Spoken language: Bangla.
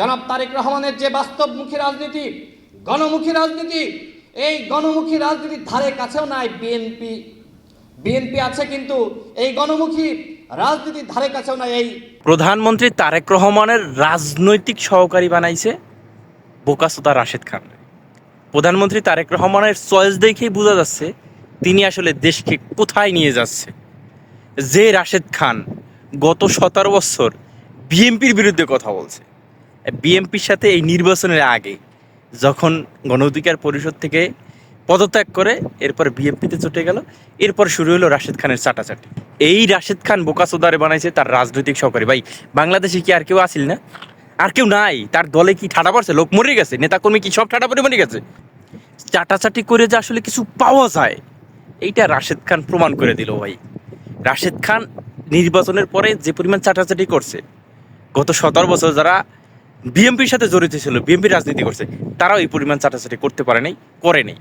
জনাব তারেক রহমানের যে বাস্তবমুখী রাজনীতি, গণমুখী রাজনীতি, এই গণমুখী রাজনীতির ধারে কাছেও নাই বিএনপি। বিএনপি আছে কিন্তু এই গণমুখী রাজনীতির ধারে কাছেও নাই এই। প্রধানমন্ত্রী তারেক রহমানের রাজনৈতিক সহকারী বানাইছে বোকাসোদা রাশেদ খান। প্রধানমন্ত্রী তারেক রহমানের চয়েস দেখেই বোঝা যাচ্ছে তিনি আসলে দেশকে কোথায় নিয়ে যাচ্ছে। যে রাশেদ খান গত 17 বছর বিএনপির বিরুদ্ধে কথা বলছে, বিএনপির সাথে এই নির্বাচনের আগে যখন গণ অধিকার পরিষদ থেকে পদত্যাগ করে এরপর বিএনপিতে চটে গেল, এরপর শুরু হলো রাশেদ খানের চাটাচাটি। এই রাশেদ খান বোকাসোদারে বানাইছে তার রাজনৈতিক সহকারী। ভাই, বাংলাদেশে কি আর কেউ আসিল না? আর কেউ নাই? তার দলে কি ঠাডা পড়ছে? লোক মরে গেছে? নেতাকর্মী কি সব ঠাডা পড়ে মরে গেছে? চাটাচাটি করে যে আসলে কিছু পাওয়া যায়, এইটা রাশেদ খান প্রমাণ করে দিল। ভাই, রাশেদ খান নির্বাচনের পরে যে পরিমাণ চাটাচাটি করছে, গত 17 বছর যারা বিএনপির সাথে জড়িত ছিল, বিএনপির রাজনীতি করছে, তারাও এই পরিমাণ চাটাচাটি করতে পারে নাই, করে নেই।